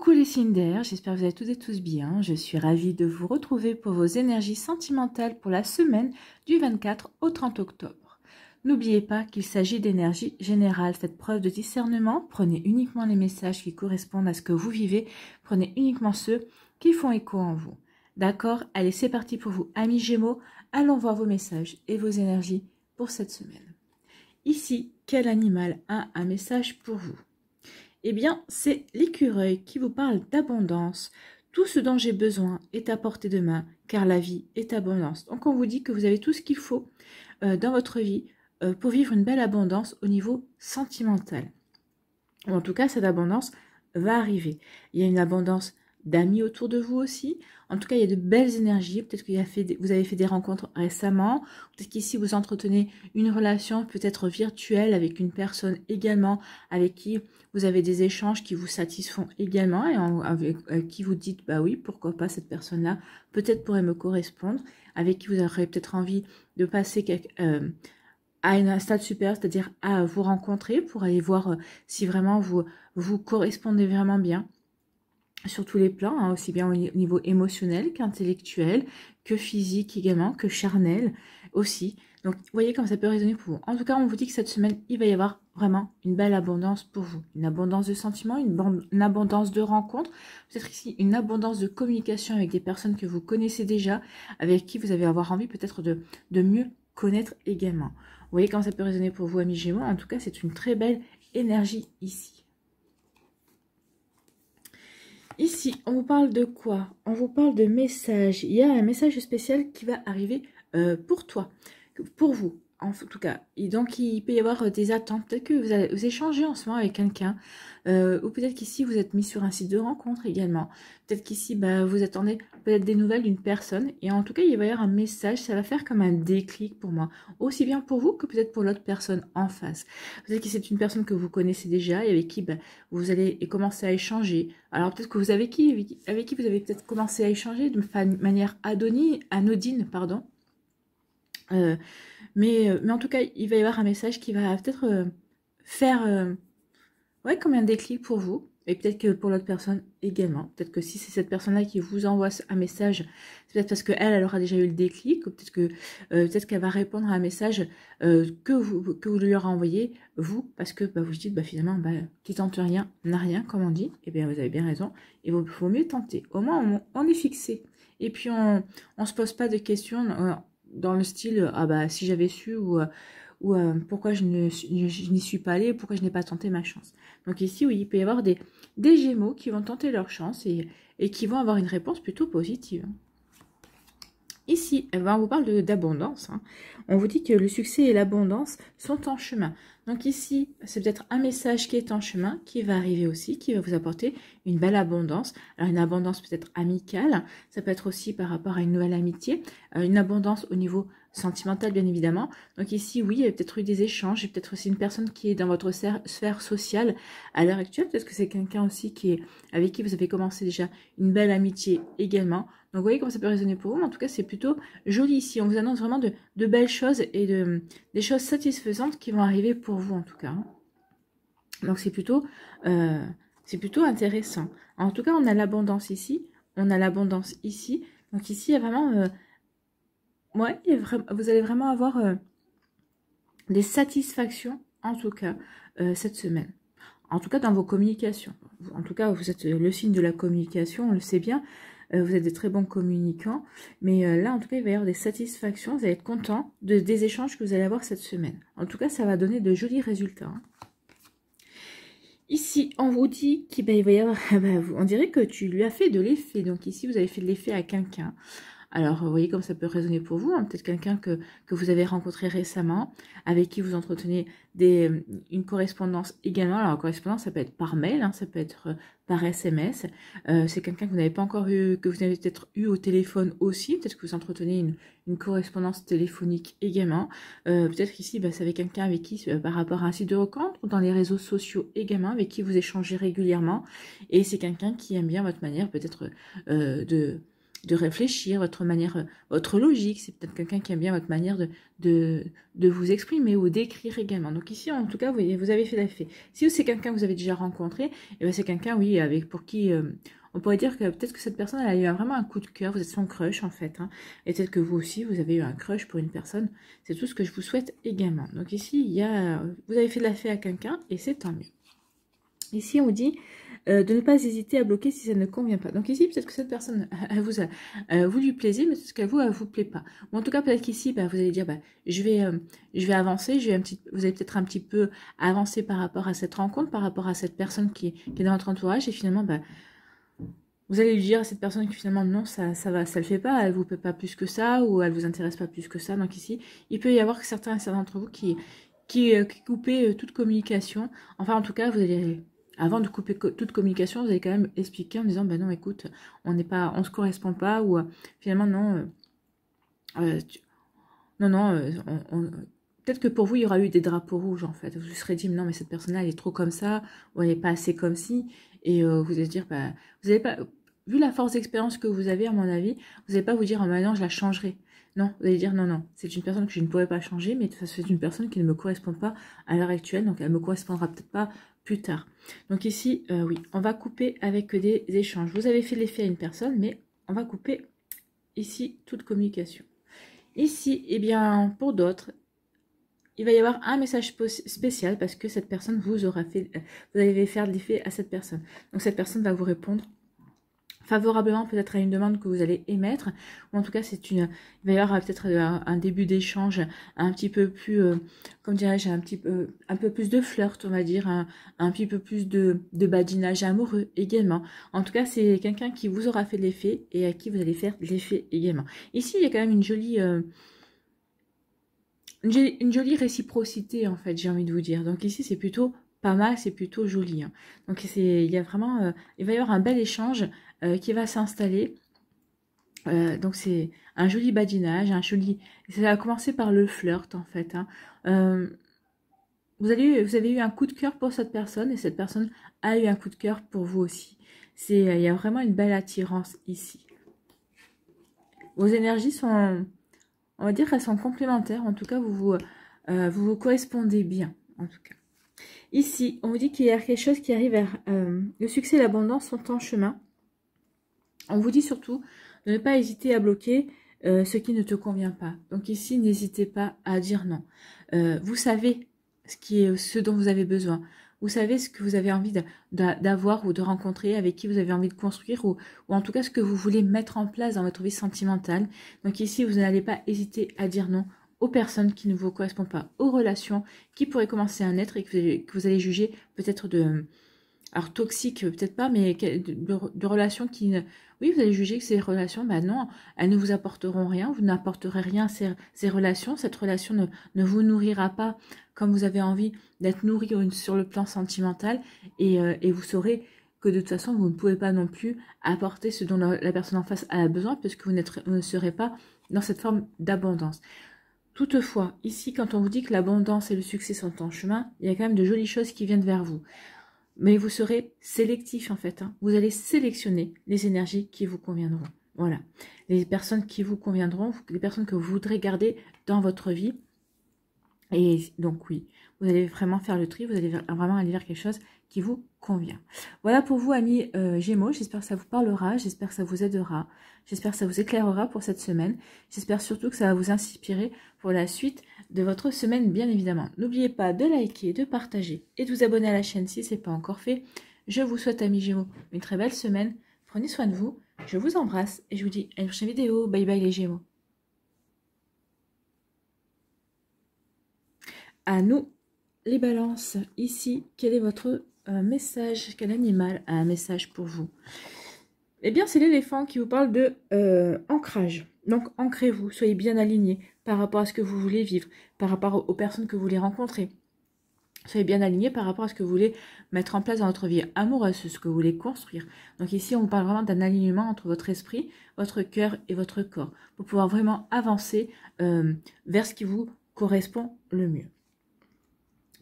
Coucou les signes d'air, j'espère que vous allez toutes et tous bien. Je suis ravie de vous retrouver pour vos énergies sentimentales pour la semaine du 24 au 30 octobre. N'oubliez pas qu'il s'agit d'énergie générale. Faites preuve de discernement, prenez uniquement les messages qui correspondent à ce que vous vivez, prenez uniquement ceux qui font écho en vous. D'accord? Allez, c'est parti pour vous, amis Gémeaux. Allons voir vos messages et vos énergies pour cette semaine. Ici, quel animal a un message pour vous? Eh bien, c'est l'écureuil qui vous parle d'abondance. Tout ce dont j'ai besoin est à portée de main, car la vie est abondance. Donc, on vous dit que vous avez tout ce qu'il faut dans votre vie pour vivre une belle abondance au niveau sentimental. Ou en tout cas, cette abondance va arriver. Il y a une abondance d'amis autour de vous aussi. En tout cas, il y a de belles énergies. Peut-être que vous avez fait des rencontres récemment. Peut-être qu'ici, vous entretenez une relation peut-être virtuelle avec une personne également, avec qui vous avez des échanges qui vous satisfont également et avec qui vous dites, bah oui, pourquoi pas cette personne-là, peut-être pourrait me correspondre, avec qui vous aurez peut-être envie de passer à un stade supérieur, c'est-à-dire à vous rencontrer pour aller voir si vraiment vous correspondez vraiment bien. Sur tous les plans, hein, aussi bien au niveau émotionnel qu'intellectuel, que physique également, que charnel aussi. Donc, vous voyez comme ça peut résonner pour vous. En tout cas, on vous dit que cette semaine, il va y avoir vraiment une belle abondance pour vous. Une abondance de sentiments, une abondance de rencontres, peut-être ici une abondance de communication avec des personnes que vous connaissez déjà, avec qui vous allez avoir envie peut-être de mieux connaître également. Vous voyez comment ça peut résonner pour vous, amis Gémeaux. En tout cas, c'est une très belle énergie ici. Ici, on vous parle de quoi? On vous parle de messages. Il y a un message spécial qui va arriver pour toi, pour vous, en tout cas. Et donc, il peut y avoir des attentes. Peut-être que vous échangez en ce moment avec quelqu'un, ou peut-être qu'ici, vous êtes mis sur un site de rencontre également. Peut-être qu'ici, bah, vous attendez peut-être des nouvelles d'une personne. Et en tout cas, il va y avoir un message. Ça va faire comme un déclic pour moi. Aussi bien pour vous que peut-être pour l'autre personne en face. Peut-être que c'est une personne que vous connaissez déjà et avec qui bah, vous allez commencer à échanger. Alors peut-être que vous avez avec qui vous avez peut-être commencé à échanger de manière anodine, pardon. Mais en tout cas, il va y avoir un message qui va peut-être faire ouais, comme un déclic pour vous. Et peut-être que pour l'autre personne également. Peut-être que si c'est cette personne-là qui vous envoie un message, c'est peut-être parce qu'elle aura déjà eu le déclic. Ou peut-être qu'elle va répondre à un message que vous lui aurez envoyé, vous, parce que bah, vous dites, bah, finalement, bah, qui tente rien n'a rien, comme on dit. Eh bien, vous avez bien raison. Il faut mieux tenter. Au moins, on est fixé. Et puis, on se pose pas de questions dans le style, ah bah, si j'avais su, ou pourquoi je n'y suis pas allée, pourquoi je n'ai pas tenté ma chance. Donc ici, oui, il peut y avoir des Gémeaux qui vont tenter leur chance et qui vont avoir une réponse plutôt positive. Ici, eh ben, on vous parle d'abondance. Hein. On vous dit que le succès et l'abondance sont en chemin. Donc ici, c'est peut-être un message qui est en chemin, qui va arriver aussi, qui va vous apporter une belle abondance. Alors une abondance peut-être amicale, ça peut être aussi par rapport à une nouvelle amitié, une abondance au niveau sentimental bien évidemment. Donc ici, oui, il y a peut-être eu des échanges, et peut-être aussi une personne qui est dans votre sphère sociale à l'heure actuelle. Peut-être que c'est quelqu'un aussi avec qui vous avez commencé déjà une belle amitié également. Donc vous voyez comment ça peut résonner pour vous, mais en tout cas c'est plutôt joli ici. On vous annonce vraiment de belles choses et des choses satisfaisantes qui vont arriver pour vous en tout cas. Donc c'est plutôt intéressant. En tout cas on a l'abondance ici, on a l'abondance ici. Donc ici il y a vraiment... ouais, vous allez vraiment avoir des satisfactions en tout cas cette semaine. En tout cas dans vos communications. En tout cas vous êtes le signe de la communication, on le sait bien. Vous êtes des très bons communicants, mais là, en tout cas, il va y avoir des satisfactions. Vous allez être content des échanges que vous allez avoir cette semaine. En tout cas, ça va donner de jolis résultats. Hein. Ici, on vous dit qu'il va y avoir... on dirait que tu lui as fait de l'effet. Donc ici, vous avez fait de l'effet à quelqu'un. Alors, vous voyez comme ça peut résonner pour vous. Hein. Peut-être quelqu'un que vous avez rencontré récemment, avec qui vous entretenez une correspondance également. Alors, la correspondance, ça peut être par mail, hein, ça peut être par SMS. C'est quelqu'un que vous n'avez pas encore eu, que vous avez peut-être eu au téléphone aussi. Peut-être que vous entretenez une correspondance téléphonique également. Peut-être qu'ici, c'est avec quelqu'un avec qui, par rapport à un site de rencontre, ou dans les réseaux sociaux également, avec qui vous échangez régulièrement. Et c'est quelqu'un qui aime bien votre manière peut-être de réfléchir, votre manière, votre logique. C'est peut-être quelqu'un qui aime bien votre manière de vous exprimer ou d'écrire également. Donc ici, en tout cas, vous avez fait l'effet. Si c'est quelqu'un que vous avez déjà rencontré, eh bien c'est quelqu'un, oui, pour qui... on pourrait dire que peut-être que cette personne elle a eu vraiment un coup de cœur, vous êtes son crush en fait. Hein. Et peut-être que vous aussi, vous avez eu un crush pour une personne. C'est tout ce que je vous souhaite également. Donc ici, vous avez fait de la fée à quelqu'un et c'est tant mieux. Ici, on vous dit de ne pas hésiter à bloquer si ça ne convient pas. Donc ici, peut-être que cette personne, vous lui plaisez, mais c'est ce qu'elle vous plaît pas. Ou en tout cas, peut-être qu'ici, vous allez dire, je vais avancer, vous allez peut-être un petit peu avancer par rapport à cette rencontre, par rapport à cette personne qui est dans votre entourage, et finalement, vous allez lui dire à cette personne que finalement, non, ça le fait pas, elle vous plaît pas plus que ça, ou elle vous intéresse pas plus que ça. Donc ici, il peut y avoir certains d'entre vous qui coupez toute communication. Enfin, en tout cas, vous allez... Avant de couper toute communication, vous allez quand même expliquer en disant, non, écoute, on se correspond pas, ou finalement, non, peut-être que pour vous, il y aura eu des drapeaux rouges, en fait. Vous vous serez dit, non, mais cette personne-là, elle est trop comme ça, ou elle n'est pas assez comme ci, et vous allez dire, vous n'avez pas, vu la force d'expérience que vous avez, à mon avis, vous n'allez pas vous dire, non, je la changerai. Non, vous allez dire, non, c'est une personne que je ne pourrais pas changer, mais c'est une personne qui ne me correspond pas à l'heure actuelle, donc elle ne me correspondra peut-être pas plus tard. Donc ici, oui, on va couper avec des échanges. Vous avez fait l'effet à une personne, mais on va couper ici toute communication. Ici, eh bien, pour d'autres, il va y avoir un message spécial parce que cette personne vous allez faire de l'effet à cette personne. Donc cette personne va vous répondre favorablement peut-être à une demande que vous allez émettre, ou en tout cas il va y avoir peut-être un début d'échange un petit peu plus, comme dirais-je, un peu plus de flirt, on va dire, un petit peu plus de badinage amoureux également. En tout cas, c'est quelqu'un qui vous aura fait l'effet et à qui vous allez faire l'effet également. Ici, il y a quand même une jolie réciprocité, en fait, j'ai envie de vous dire. Donc ici, c'est plutôt pas mal, c'est plutôt joli. Hein. Donc il y a vraiment, il va y avoir un bel échange qui va s'installer. Donc c'est un joli badinage, ça va commencer par le flirt en fait. Hein. Vous avez eu un coup de cœur pour cette personne et cette personne a eu un coup de cœur pour vous aussi. Il y a vraiment une belle attirance ici. Vos énergies sont, on va dire qu'elles sont complémentaires. En tout cas, vous vous correspondez bien. En tout cas. Ici, on vous dit qu'il y a quelque chose qui arrive vers le succès et l'abondance sont en chemin. On vous dit surtout de ne pas hésiter à bloquer ce qui ne te convient pas. Donc ici, n'hésitez pas à dire non. Vous savez ce dont vous avez besoin. Vous savez ce que vous avez envie d'avoir ou de rencontrer, avec qui vous avez envie de construire, ou en tout cas ce que vous voulez mettre en place dans votre vie sentimentale. Donc ici, vous n'allez pas hésiter à dire non aux personnes qui ne vous correspondent pas, aux relations qui pourraient commencer à naître et que vous allez juger peut-être alors toxiques, peut-être pas, mais de relations qui... Oui, vous allez juger que ces relations, non, elles ne vous apporteront rien, vous n'apporterez rien à ces relations, cette relation ne vous nourrira pas comme vous avez envie d'être nourri sur le plan sentimental, et vous saurez que de toute façon, vous ne pouvez pas non plus apporter ce dont la personne en face a besoin, parce que vous ne serez pas dans cette forme d'abondance. Toutefois, ici, quand on vous dit que l'abondance et le succès sont en chemin, il y a quand même de jolies choses qui viennent vers vous. Mais vous serez sélectif en fait. Hein. Vous allez sélectionner les énergies qui vous conviendront. Voilà. Les personnes qui vous conviendront, les personnes que vous voudrez garder dans votre vie. Et donc oui, vous allez vraiment faire le tri, vous allez vraiment aller vers quelque chose qui vous convient. Voilà pour vous, amis Gémeaux. J'espère que ça vous parlera, j'espère que ça vous aidera, j'espère que ça vous éclairera pour cette semaine. J'espère surtout que ça va vous inspirer pour la suite de votre semaine, bien évidemment. N'oubliez pas de liker, de partager et de vous abonner à la chaîne si ce n'est pas encore fait. Je vous souhaite, amis Gémeaux, une très belle semaine. Prenez soin de vous, je vous embrasse et je vous dis à une prochaine vidéo. Bye bye les Gémeaux. À nous, les balances. Ici, quel est votre message? Quel animal a un message pour vous? Eh bien, c'est l'éléphant qui vous parle de ancrage. Donc, ancrez-vous, soyez bien alignés par rapport à ce que vous voulez vivre, par rapport aux personnes que vous voulez rencontrer. Soyez bien alignés par rapport à ce que vous voulez mettre en place dans votre vie amoureuse, ce que vous voulez construire. Donc ici, on vous parle vraiment d'un alignement entre votre esprit, votre cœur et votre corps, pour pouvoir vraiment avancer vers ce qui vous correspond le mieux.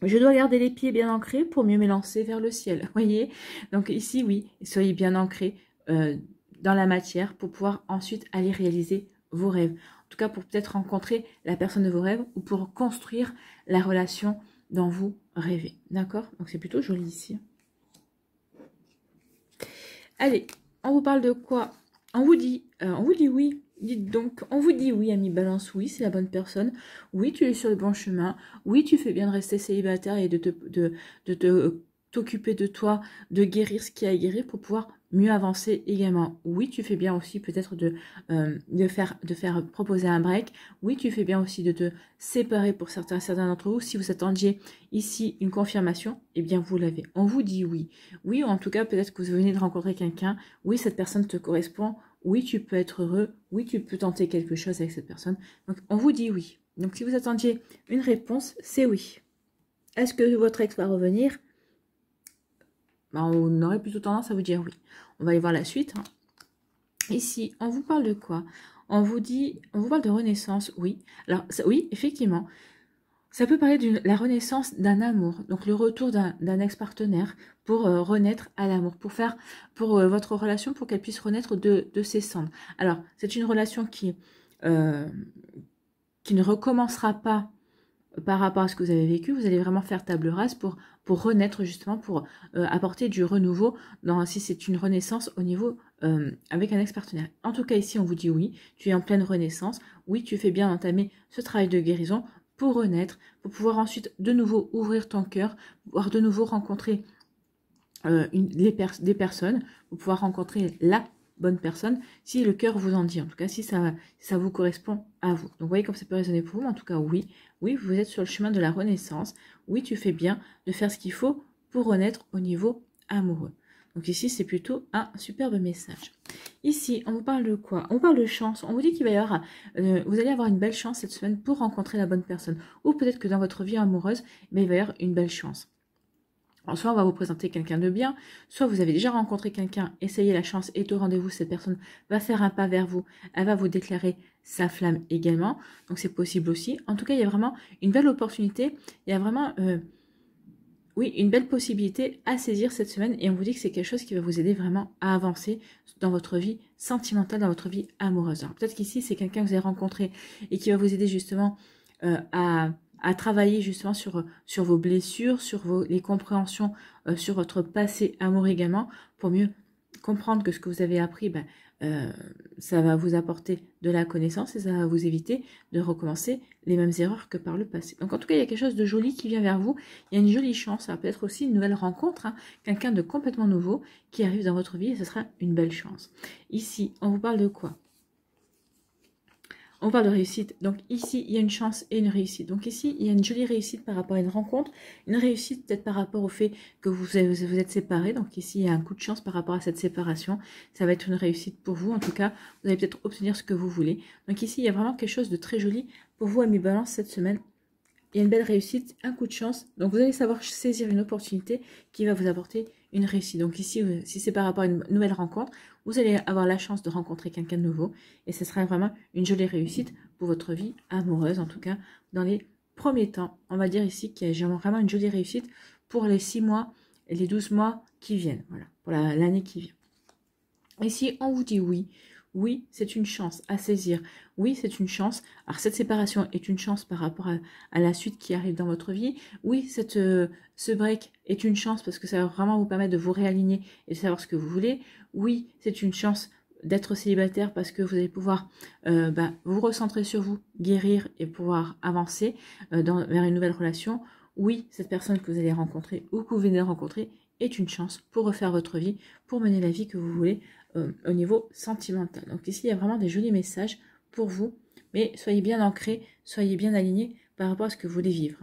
Je dois garder les pieds bien ancrés pour mieux m'élancer vers le ciel. Voyez. Donc ici, oui, soyez bien ancrés. dans la matière pour pouvoir ensuite aller réaliser vos rêves. En tout cas, pour peut-être rencontrer la personne de vos rêves ou pour construire la relation dont vous rêvez. D'accord? Donc, c'est plutôt joli ici. Allez, on vous parle de quoi? On vous dit oui. Dites donc, on vous dit oui, ami Balance, oui, c'est la bonne personne. Oui, tu es sur le bon chemin. Oui, tu fais bien de rester célibataire et de t'occuper de toi, de guérir ce qui a à guérir pour pouvoir mieux avancer également. Oui, tu fais bien aussi peut-être de faire proposer un break. Oui, tu fais bien aussi de te séparer pour certains d'entre vous. Si vous attendiez ici une confirmation, eh bien vous l'avez. On vous dit oui. Oui, ou en tout cas, peut-être que vous venez de rencontrer quelqu'un. Oui, cette personne te correspond. Oui, tu peux être heureux. Oui, tu peux tenter quelque chose avec cette personne. Donc, on vous dit oui. Donc, si vous attendiez une réponse, c'est oui. Est-ce que votre ex va revenir? Ben, on aurait plutôt tendance à vous dire oui. On va aller voir la suite. Ici, on vous parle de quoi? On vous parle de renaissance, oui. Alors, oui, effectivement. Ça peut parler de la renaissance d'un amour, donc le retour d'un ex-partenaire pour renaître à l'amour, pour votre relation, pour qu'elle puisse renaître de ses cendres. Alors, c'est une relation qui ne recommencera pas par rapport à ce que vous avez vécu. Vous allez vraiment faire table rase pour renaître justement, pour apporter du renouveau, si c'est une renaissance au niveau avec un ex-partenaire. En tout cas, ici, on vous dit oui, tu es en pleine renaissance. Oui, tu fais bien d'entamer ce travail de guérison pour renaître, pour pouvoir ensuite de nouveau ouvrir ton cœur, pouvoir de nouveau rencontrer des personnes, pour pouvoir rencontrer la bonne personne, si le cœur vous en dit, en tout cas si ça vous correspond à vous. Donc vous voyez comme ça peut résonner pour vous, mais en tout cas oui, vous êtes sur le chemin de la renaissance, oui tu fais bien de faire ce qu'il faut pour renaître au niveau amoureux. Donc ici c'est plutôt un superbe message. Ici on vous parle de quoi? On parle de chance, on vous dit qu'il va y avoir, vous allez avoir une belle chance cette semaine pour rencontrer la bonne personne, ou peut-être que dans votre vie amoureuse, mais il va y avoir une belle chance. Alors, soit on va vous présenter quelqu'un de bien, soit vous avez déjà rencontré quelqu'un, essayez la chance, est au rendez-vous, cette personne va faire un pas vers vous, elle va vous déclarer sa flamme également, donc c'est possible aussi. En tout cas, il y a vraiment une belle opportunité, il y a vraiment, une belle possibilité à saisir cette semaine, et on vous dit que c'est quelque chose qui va vous aider vraiment à avancer dans votre vie sentimentale, dans votre vie amoureuse. Alors peut-être qu'ici, c'est quelqu'un que vous avez rencontré et qui va vous aider justement à travailler justement sur vos blessures, sur les compréhensions, sur votre passé amour également, pour mieux comprendre que ce que vous avez appris, ça va vous apporter de la connaissance et ça va vous éviter de recommencer les mêmes erreurs que par le passé. Donc en tout cas, il y a quelque chose de joli qui vient vers vous, il y a une jolie chance, ça va peut-être aussi une nouvelle rencontre, quelqu'un de complètement nouveau qui arrive dans votre vie et ce sera une belle chance. Ici, on vous parle de quoi? On parle de réussite. Donc ici, il y a une chance et une réussite. Donc ici, il y a une jolie réussite par rapport à une rencontre. Une réussite peut-être par rapport au fait que vous êtes séparés. Donc ici, il y a un coup de chance par rapport à cette séparation. Ça va être une réussite pour vous. En tout cas, vous allez peut-être obtenir ce que vous voulez. Donc ici, il y a vraiment quelque chose de très joli pour vous, amis Balance, cette semaine. Il y a une belle réussite, un coup de chance. Donc vous allez savoir saisir une opportunité qui va vous apporter une réussite. Donc ici, si c'est par rapport à une nouvelle rencontre, vous allez avoir la chance de rencontrer quelqu'un de nouveau. Et ce sera vraiment une jolie réussite pour votre vie amoureuse. En tout cas, dans les premiers temps, on va dire ici qu'il y a vraiment une jolie réussite pour les 6 mois et les 12 mois qui viennent. Voilà, pour l'année qui vient. Ici, on vous dit oui. Oui, c'est une chance à saisir. Oui, c'est une chance. Alors, cette séparation est une chance par rapport à la suite qui arrive dans votre vie. Oui, ce break est une chance parce que ça va vraiment vous permettre de vous réaligner et de savoir ce que vous voulez. Oui, c'est une chance d'être célibataire parce que vous allez pouvoir vous recentrer sur vous, guérir et pouvoir avancer vers une nouvelle relation. Oui, cette personne que vous allez rencontrer ou que vous venez de rencontrer est une chance pour refaire votre vie, pour mener la vie que vous voulez au niveau sentimental. Donc ici, il y a vraiment des jolis messages pour vous, mais soyez bien ancrés, soyez bien alignés par rapport à ce que vous voulez vivre.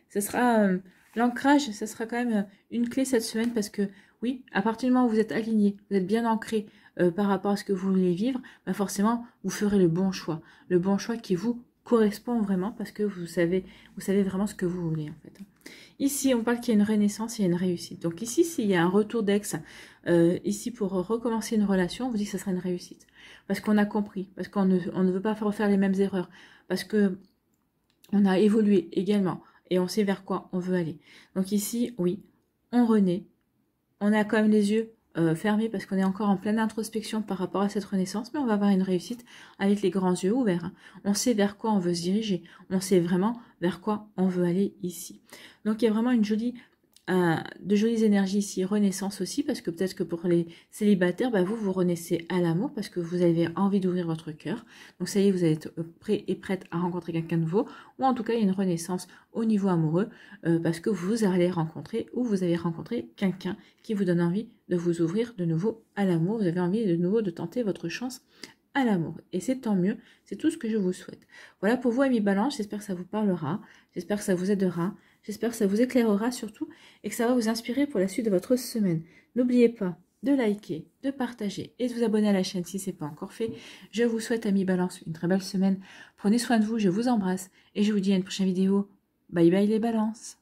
Ce sera l'ancrage, ce sera quand même une clé cette semaine parce que oui, à partir du moment où vous êtes aligné, vous êtes bien ancré par rapport à ce que vous voulez vivre, forcément, vous ferez le bon choix qui vous correspond vraiment parce que vous savez vraiment ce que vous voulez en fait. Ici, on parle qu'il y a une renaissance, il y a une réussite. Donc ici, s'il y a un retour d'ex, ici pour recommencer une relation, on vous dit que ça sera une réussite. Parce qu'on a compris, parce qu'on ne veut pas refaire les mêmes erreurs, parce que on a évolué également et on sait vers quoi on veut aller. Donc ici, oui, on renaît, on a quand même les yeux fermé parce qu'on est encore en pleine introspection par rapport à cette renaissance, mais on va avoir une réussite avec les grands yeux ouverts. Hein. On sait vers quoi on veut se diriger, on sait vraiment vers quoi on veut aller ici. Donc il y a vraiment de jolies énergies ici, renaissance aussi, parce que peut-être que pour les célibataires, bah vous renaissez à l'amour parce que vous avez envie d'ouvrir votre cœur. Donc ça y est, vous êtes prêt et prête à rencontrer quelqu'un de nouveau, ou en tout cas il y a une renaissance au niveau amoureux parce que vous allez rencontrer ou vous avez rencontré quelqu'un qui vous donne envie de vous ouvrir de nouveau à l'amour. Vous avez envie de nouveau de tenter votre chance à l'amour. Et c'est tant mieux, c'est tout ce que je vous souhaite. Voilà pour vous, amis Balance, j'espère que ça vous parlera, j'espère que ça vous aidera, j'espère que ça vous éclairera surtout et que ça va vous inspirer pour la suite de votre semaine. N'oubliez pas de liker, de partager et de vous abonner à la chaîne si ce n'est pas encore fait. Je vous souhaite, amis Balance, une très belle semaine. Prenez soin de vous, je vous embrasse et je vous dis à une prochaine vidéo. Bye bye les balances.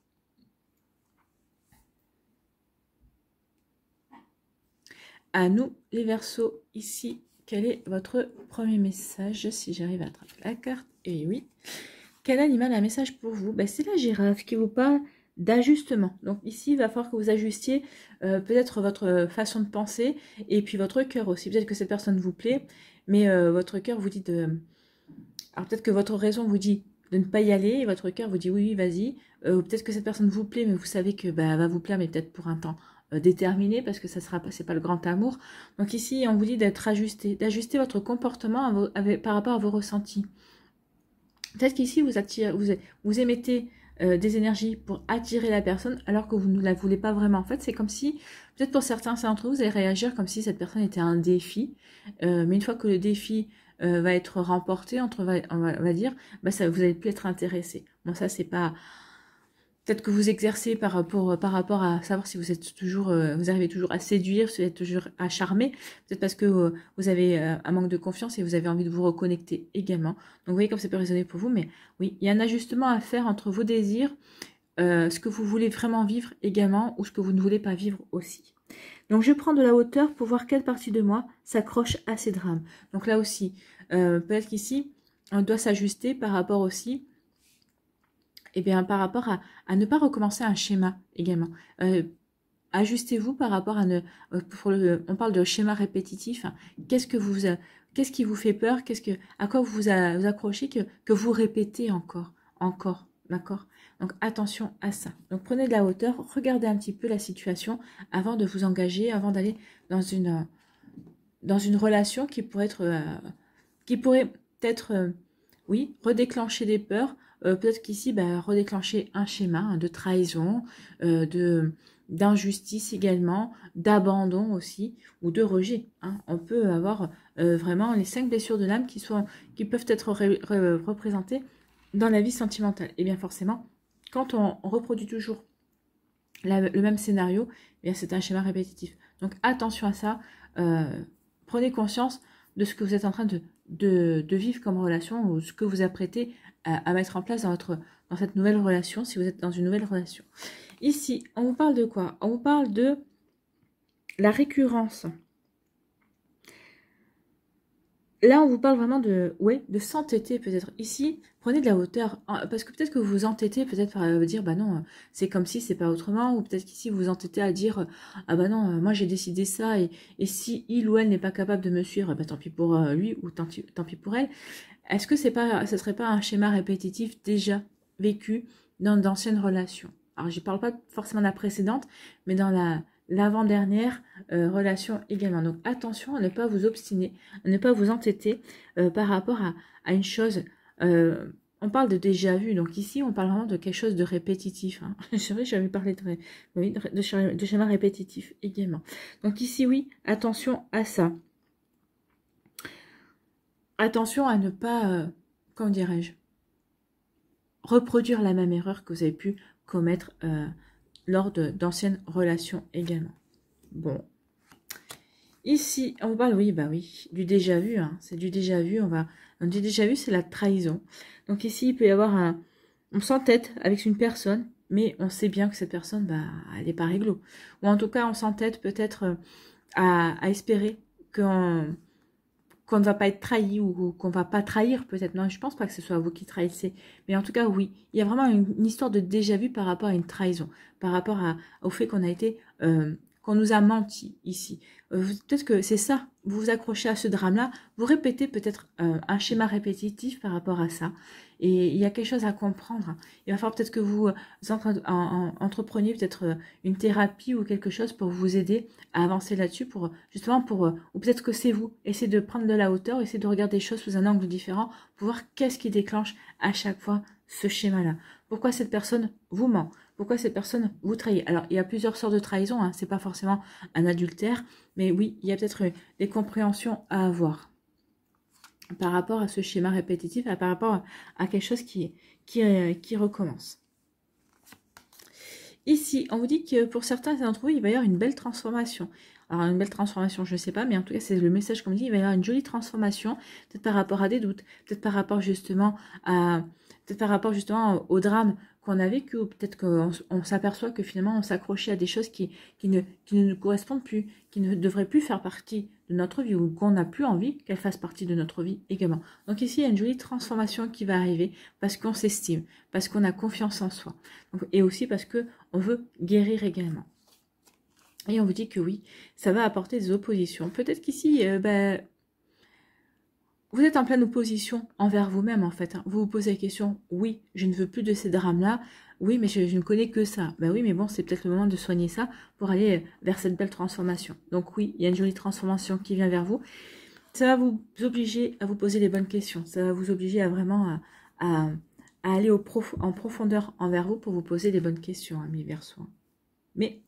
À nous les Verseaux, ici. Quel est votre premier message, si j'arrive à attraper la carte? Et oui. Quel animal a un message pour vous? Ben, c'est la girafe qui vous parle d'ajustement. Donc ici, il va falloir que vous ajustiez peut-être votre façon de penser et puis votre cœur aussi. Peut-être que cette personne vous plaît, mais votre cœur vous dit de... Alors peut-être que votre raison vous dit de ne pas y aller et votre cœur vous dit oui, oui, vas-y. Peut-être que cette personne vous plaît, mais vous savez que elle va vous plaire, mais peut-être pour un temps déterminé parce que ça sera pas, c'est pas le grand amour. Donc ici, on vous dit d'être ajusté, d'ajuster votre comportement par rapport à vos ressentis. Peut-être qu'ici, vous émettez des énergies pour attirer la personne alors que vous ne la voulez pas vraiment. En fait, c'est comme si, peut-être pour certains d'entre vous, vous allez réagir comme si cette personne était un défi. Mais une fois que le défi va être remporté, on va dire, bah ça, vous allez plus être intéressé. Bon, ça, c'est pas... Peut-être que vous exercez par rapport à savoir si vous êtes toujours, vous arrivez toujours à séduire, si vous êtes toujours à charmer. Peut-être parce que vous avez un manque de confiance et vous avez envie de vous reconnecter également. Donc vous voyez comme ça peut résonner pour vous. Mais oui, il y a un ajustement à faire entre vos désirs, ce que vous voulez vraiment vivre également ou ce que vous ne voulez pas vivre aussi. Donc je prends de la hauteur pour voir quelle partie de moi s'accroche à ces drames. Donc là aussi, peut-être qu'ici, on doit s'ajuster par rapport aussi... Eh bien, par rapport à ne pas recommencer un schéma également. Ajustez-vous par rapport à on parle de schéma répétitif. Hein. Qu'est-ce qui vous fait peur? À quoi vous accrochez que vous répétez encore, d'accord? Donc attention à ça. Donc prenez de la hauteur, regardez un petit peu la situation avant de vous engager, avant d'aller dans une relation qui pourrait être, oui, redéclencher des peurs. Peut-être qu'ici, redéclencher un schéma hein, de trahison, d'injustice également, d'abandon aussi, ou de rejet. Hein. On peut avoir vraiment les 5 blessures de l'âme qui peuvent être représentées dans la vie sentimentale. Et bien forcément, quand on reproduit toujours le même scénario, eh bien c'est un schéma répétitif. Donc attention à ça, prenez conscience de ce que vous êtes en train de vivre comme relation ou ce que vous apprêtez à mettre en place dans cette nouvelle relation, si vous êtes dans une nouvelle relation. Ici, on vous parle de quoi? On vous parle de la récurrence. Là, on vous parle vraiment de s'entêter peut-être. Ici, prenez de la hauteur, parce que peut-être que vous vous entêtez peut-être par dire, bah non, c'est comme si, c'est pas autrement, ou peut-être qu'ici, vous vous entêtez à dire, ah bah non, moi j'ai décidé ça, et si il ou elle n'est pas capable de me suivre, bah tant pis pour lui, ou tant pis pour elle. Est-ce que ce serait pas un schéma répétitif déjà vécu dans d'anciennes relations? Alors, je ne parle pas forcément de la précédente, mais dans l'avant-dernière relation également. Donc, attention à ne pas vous obstiner, à ne pas vous entêter par rapport à une chose. On parle de déjà vu, donc ici, on parle vraiment de quelque chose de répétitif. Hein. C'est vrai, j'avais parlé de schéma répétitif également. Donc ici, oui, attention à ça. Attention à ne pas, comment dirais-je, reproduire la même erreur que vous avez pu commettre lors d'anciennes relations également. Bon. Ici, on parle, oui, du déjà vu. Hein, c'est du déjà vu. Du déjà vu, c'est la trahison. Donc ici, il peut y avoir on s'entête avec une personne, mais on sait bien que cette personne, elle n'est pas réglo. Ou en tout cas, on s'entête peut-être à espérer qu'on ne va pas être trahi ou qu'on ne va pas trahir peut-être. Non, je ne pense pas que ce soit vous qui trahissez. Mais en tout cas, oui, il y a vraiment une histoire de déjà-vu par rapport à une trahison, par rapport au fait qu'on a été qu'on nous a menti ici. Peut-être que c'est ça, vous vous accrochez à ce drame-là, vous répétez peut-être un schéma répétitif par rapport à ça. Et il y a quelque chose à comprendre. Il va falloir peut-être que vous entrepreniez peut-être une thérapie ou quelque chose pour vous aider à avancer là-dessus, pour justement ou peut-être que c'est vous. Essayez de prendre de la hauteur, essayez de regarder les choses sous un angle différent pour voir qu'est-ce qui déclenche à chaque fois ce schéma-là. Pourquoi cette personne vous ment? Pourquoi cette personne vous trahit? Alors, il y a plusieurs sortes de trahison, hein. C'est pas forcément un adultère, mais oui, il y a peut-être des compréhensions à avoir par rapport à ce schéma répétitif, par rapport à quelque chose qui recommence. Ici, on vous dit que pour certains d'entre vous, il va y avoir une belle transformation. Alors, une belle transformation, je ne sais pas, mais en tout cas, c'est le message qu'on me dit, il va y avoir une jolie transformation, peut-être par rapport à des doutes, peut-être par rapport justement au drame qu'on a vécu, ou peut-être qu'on s'aperçoit que finalement, on s'accrochait à des choses qui ne nous correspondent plus, qui ne devraient plus faire partie de notre vie, ou qu'on n'a plus envie qu'elles fassent partie de notre vie également. Donc ici, il y a une jolie transformation qui va arriver, parce qu'on s'estime, parce qu'on a confiance en soi, et aussi parce qu'on veut guérir également. Et on vous dit que oui, ça va apporter des oppositions. Peut-être qu'ici, vous êtes en pleine opposition envers vous-même, en fait. Vous vous posez la question, oui, je ne veux plus de ces drames-là. Oui, mais je ne connais que ça. Ben oui, mais bon, c'est peut-être le moment de soigner ça pour aller vers cette belle transformation. Donc oui, il y a une jolie transformation qui vient vers vous. Ça va vous obliger à vous poser les bonnes questions. Ça va vous obliger à vraiment à aller en profondeur envers vous pour vous poser les bonnes questions, amis Verseau. Mais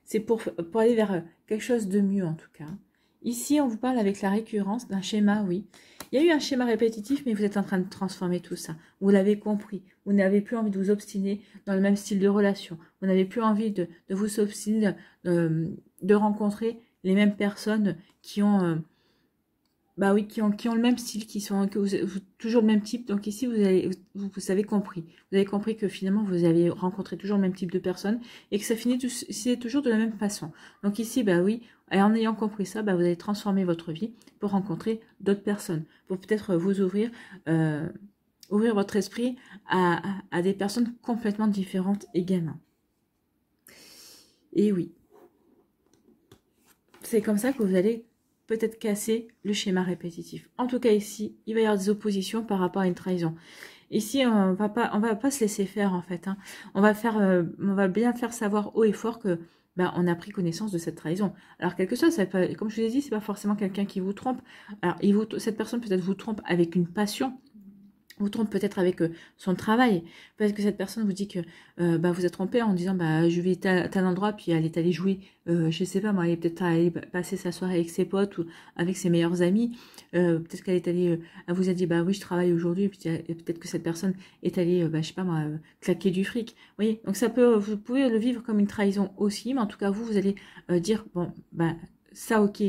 c'est pour aller vers quelque chose de mieux, en tout cas. Ici, on vous parle avec la récurrence d'un schéma, oui. Il y a eu un schéma répétitif, mais vous êtes en train de transformer tout ça. Vous l'avez compris. Vous n'avez plus envie de vous obstiner dans le même style de relation. Vous n'avez plus envie de vous obstiner, de rencontrer les mêmes personnes qui ont... qui ont le même style, toujours le même type. Donc ici, vous avez compris. Vous avez compris que finalement, vous avez rencontré toujours le même type de personnes et que ça c'est toujours de la même façon. Donc ici, oui, et en ayant compris ça, vous allez transformer votre vie pour rencontrer d'autres personnes, pour peut-être vous ouvrir votre esprit à des personnes complètement différentes également. Et oui, c'est comme ça que vous allez peut-être casser le schéma répétitif. En tout cas ici, il va y avoir des oppositions par rapport à une trahison. Ici, on va pas se laisser faire en fait. Hein. On va bien faire savoir haut et fort que on a pris connaissance de cette trahison. Alors quelque chose, comme je vous ai dit, c'est pas forcément quelqu'un qui vous trompe. Alors cette personne peut-être vous trompe avec une passion. Vous trompe peut-être avec son travail. Peut-être que cette personne vous dit que vous êtes trompé en disant je vais à tel endroit, puis elle est allée jouer, je sais pas moi, elle est peut-être allée passer sa soirée avec ses potes ou avec ses meilleurs amis. Peut-être qu'elle est allée, elle vous a dit oui je travaille aujourd'hui, puis peut-être que cette personne est allée, je sais pas moi, claquer du fric. Vous voyez, donc vous pouvez le vivre comme une trahison aussi, mais en tout cas vous allez dire ça ok,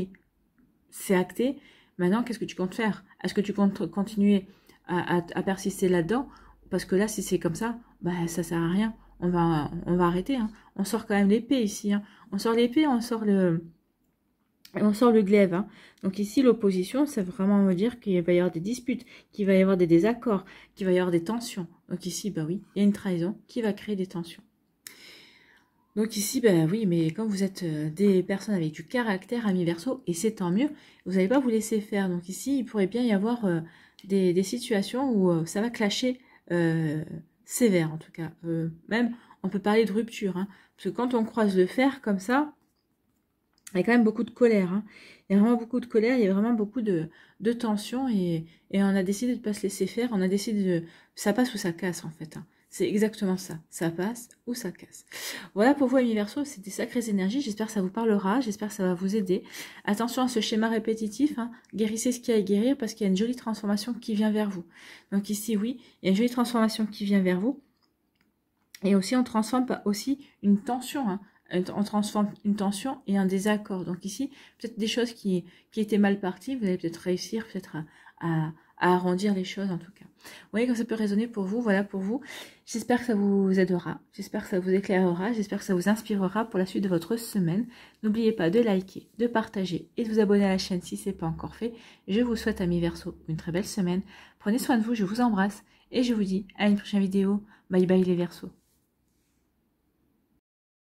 c'est acté. Maintenant qu'est-ce que tu comptes faire? Est-ce que tu comptes continuer à persister là-dedans, parce que là, si c'est comme ça, ça sert à rien. On va arrêter. Hein. On sort quand même l'épée ici. Hein. On sort l'épée, on sort le glaive. Hein. Donc ici, l'opposition, ça veut vraiment me dire qu'il va y avoir des disputes, qu'il va y avoir des désaccords, qu'il va y avoir des tensions. Donc ici, oui, il y a une trahison qui va créer des tensions. Donc ici, oui, mais quand vous êtes des personnes avec du caractère, amis Verseau, et c'est tant mieux, vous n'allez pas vous laisser faire. Donc ici, il pourrait bien y avoir des situations où ça va clasher sévère, en tout cas. Même, on peut parler de rupture, hein, parce que quand on croise le fer comme ça, il y a quand même beaucoup de colère. Hein. Il y a vraiment beaucoup de colère, il y a vraiment beaucoup de tension, et on a décidé de ne pas se laisser faire, on a décidé de... Ça passe ou ça casse, en fait. Hein. C'est exactement ça. Ça passe ou ça casse. Voilà pour vous, amis Verseau, c'est des sacrées énergies. J'espère que ça vous parlera. J'espère que ça va vous aider. Attention à ce schéma répétitif. Hein. Guérissez ce qu'il y a à guérir parce qu'il y a une jolie transformation qui vient vers vous. Donc ici, oui, il y a une jolie transformation qui vient vers vous. Et aussi, on transforme aussi une tension. Hein. On transforme une tension et un désaccord. Donc ici, peut-être des choses qui étaient mal parties. Vous allez peut-être réussir peut-être à arrondir les choses en tout cas. Vous voyez comme ça peut résonner pour vous, voilà pour vous. J'espère que ça vous aidera, j'espère que ça vous éclairera, j'espère que ça vous inspirera pour la suite de votre semaine. N'oubliez pas de liker, de partager et de vous abonner à la chaîne si ce n'est pas encore fait. Je vous souhaite, amis Verseau, une très belle semaine. Prenez soin de vous, je vous embrasse et je vous dis à une prochaine vidéo. Bye bye les Verseaux.